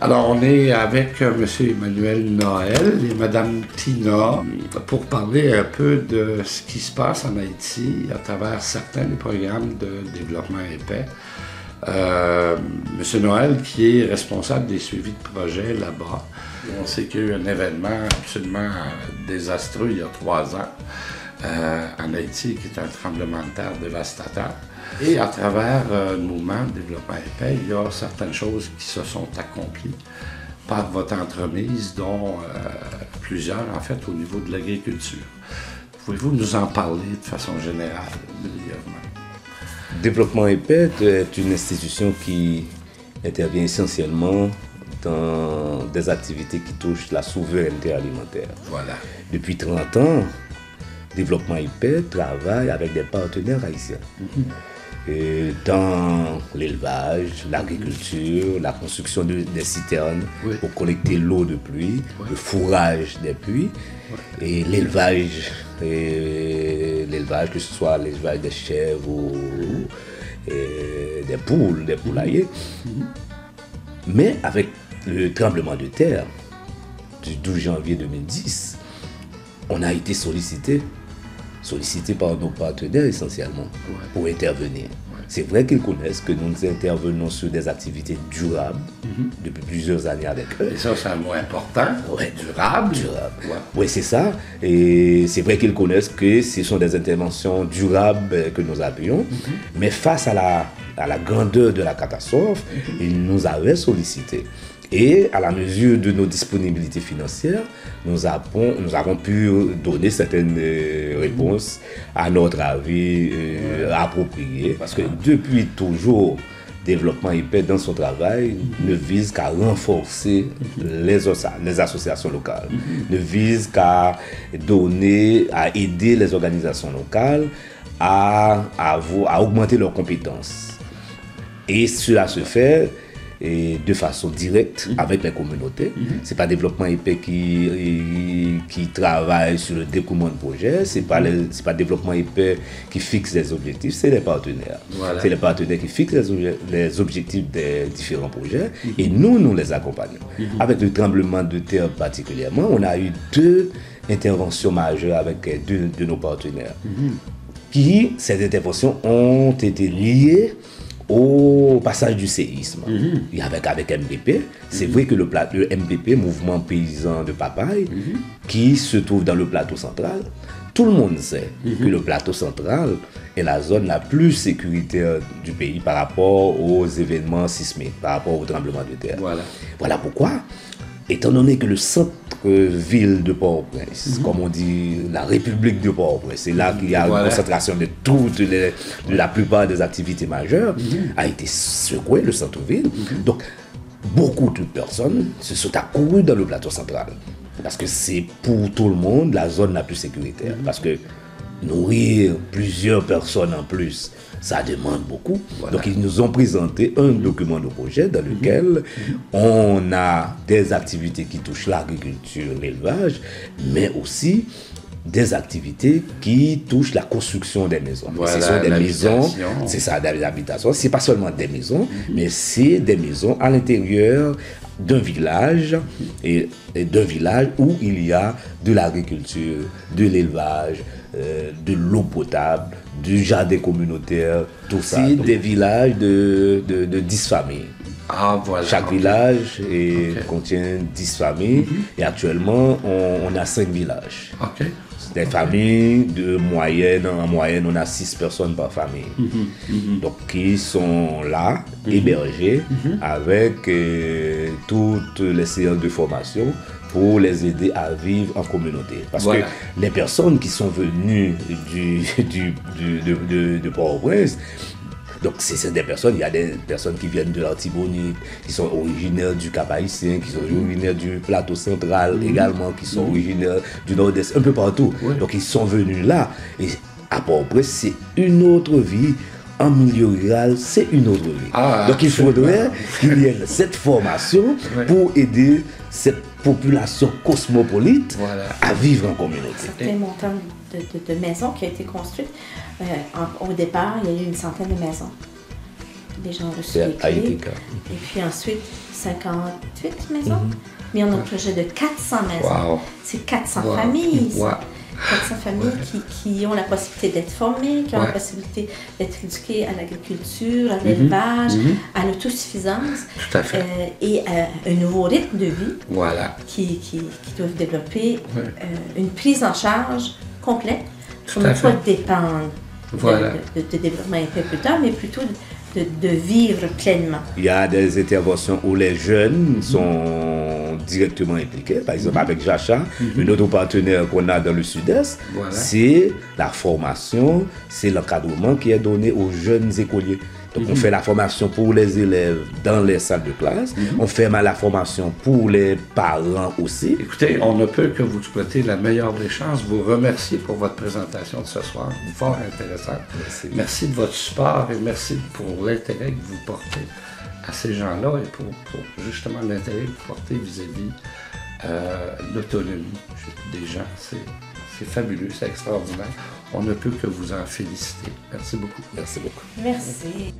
Alors, on est avec M. Emmanuel Noël et Mme Tina pour parler un peu de ce qui se passe en Haïti à travers certains des programmes de développement et paix. M. Noël, qui est responsable des suivis de projet là-bas. On sait qu'il y a eu un événement absolument désastreux il y a 3 ans en Haïti, qui est un tremblement de terre dévastateur. Et à travers le mouvement de développement et paix, il y a certaines choses qui se sont accomplies par votre entreprise, dont plusieurs, en fait, au niveau de l'agriculture. Pouvez-vous nous en parler de façon générale, brièvement? Développement et paix est une institution qui intervient essentiellement dans des activités qui touchent la souveraineté alimentaire. Voilà. Depuis 30 ans, Développement et paix travaille avec des partenaires haïtiens. Dans l'élevage, l'agriculture, la construction des citernes pour collecter l'eau de pluie, le fourrage des puits et l'élevage, que ce soit l'élevage des chèvres ou des poules, des poulaillers. Mais avec le tremblement de terre du 12 janvier 2010, on a été sollicité par nos partenaires essentiellement pour intervenir. C'est vrai qu'ils connaissent que nous intervenons sur des activités durables depuis plusieurs années avec eux. Et ça, c'est un mot important. Durable. Oui, c'est ça. Et c'est vrai qu'ils connaissent que ce sont des interventions durables que nous appuyons. Mais face à la grandeur de la catastrophe, ils nous avaient sollicité. Et à la mesure de nos disponibilités financières, nous avons pu donner certaines réponses à notre avis appropriées. Parce que depuis toujours, Développement et paix dans son travail ne vise qu'à renforcer les associations locales, ne vise qu'à aider les organisations locales à augmenter leurs compétences. Et cela se fait de façon directe avec les communautés. C'est pas Développement et paix qui travaille sur le découlement de projets, c'est pas Développement et paix qui fixe les objectifs, c'est les partenaires. Voilà. C'est les partenaires qui fixent les objectifs des différents projets et nous les accompagnons. Avec le tremblement de terre particulièrement, on a eu 2 interventions majeures avec 2 de nos partenaires. Ces interventions ont été liées au passage du séisme. Avec MPP, c'est vrai que le MPP, Mouvement Paysan de Papaye, qui se trouve dans le plateau central, tout le monde sait que le plateau central est la zone la plus sécuritaire du pays par rapport aux événements sismiques, par rapport au tremblement de terre. Voilà pourquoi, étant donné que le centre-ville de Port-au-Prince, comme on dit, la République de Port-au-Prince, c'est là qu'il y a une concentration de la plupart des activités majeures, a été secoué, le centre-ville. Donc, beaucoup de personnes se sont accourues dans le plateau central. Parce que c'est pour tout le monde la zone la plus sécuritaire. Parce que nourrir plusieurs personnes en plus, ça demande beaucoup. Donc, ils nous ont présenté un document de projet dans lequel on a des activités qui touchent l'agriculture, l'élevage, mais aussi des activités qui touchent la construction des maisons. Ce sont des maisons, c'est ça, des habitations. C'est pas seulement des maisons, mais c'est des maisons à l'intérieur d'un village et d'un village où il y a de l'agriculture, de l'élevage, de l'eau potable, du jardin communautaire, tout ça. C'est des villages de 10 familles. Chaque village contient 10 familles et actuellement on a 5 villages. Des familles en moyenne, on a 6 personnes par famille. Donc, qui sont là, hébergés, avec toutes les séances de formation pour les aider à vivre en communauté. Parce que les personnes qui sont venues de Port-au-Prince, donc c'est des personnes, il y a des personnes qui viennent de l'Artibonite, qui sont originaires du Cap-Haïtien, qui sont originaires du plateau central également, qui sont originaires du nord-est, un peu partout. Donc ils sont venus là. Et à Port-au-Prince, c'est une autre vie. En milieu rural, c'est une autre vie. Donc il faudrait qu'il y ait cette formation pour aider cette population cosmopolite à vivre en communauté. Certain montant de maisons qui a été construite. Au départ, il y a eu une centaine de maisons. les gens ont reçu C'est les clés. ITK. Et puis ensuite, 58 maisons. Mais on a un projet de 400 maisons. Wow. C'est 400 Wow. familles. ça. Wow. 400 familles qui ont la possibilité d'être formées, qui ont Ouais. la possibilité d'être éduquées à l'agriculture, à l'élevage, à l'autosuffisance Tout à fait. et à un nouveau rythme de vie Voilà. qui doivent développer Ouais. une prise en charge complète pour Tout à ne pas fait. dépendre Voilà. de développement un peu plus tard, mais plutôt de vivre pleinement. Il y a des interventions où les jeunes sont directement impliqués. Par exemple, avec Jacha, un autre partenaire qu'on a dans le sud-est, Voilà. c'est la formation, c'est l'encadrement qui est donné aux jeunes écoliers. Donc, on fait la formation pour les élèves dans les salles de classe. On fait la formation pour les parents aussi. Écoutez, on ne peut que vous souhaiter la meilleure des chances, vous remercier pour votre présentation de ce soir, fort intéressante. Merci. Merci de votre support et merci pour l'intérêt que vous portez à ces gens-là et pour justement l'intérêt que vous portez vis-à-vis l'autonomie des gens. C'est fabuleux, c'est extraordinaire. On ne peut que vous en féliciter. Merci beaucoup. Merci beaucoup. Merci.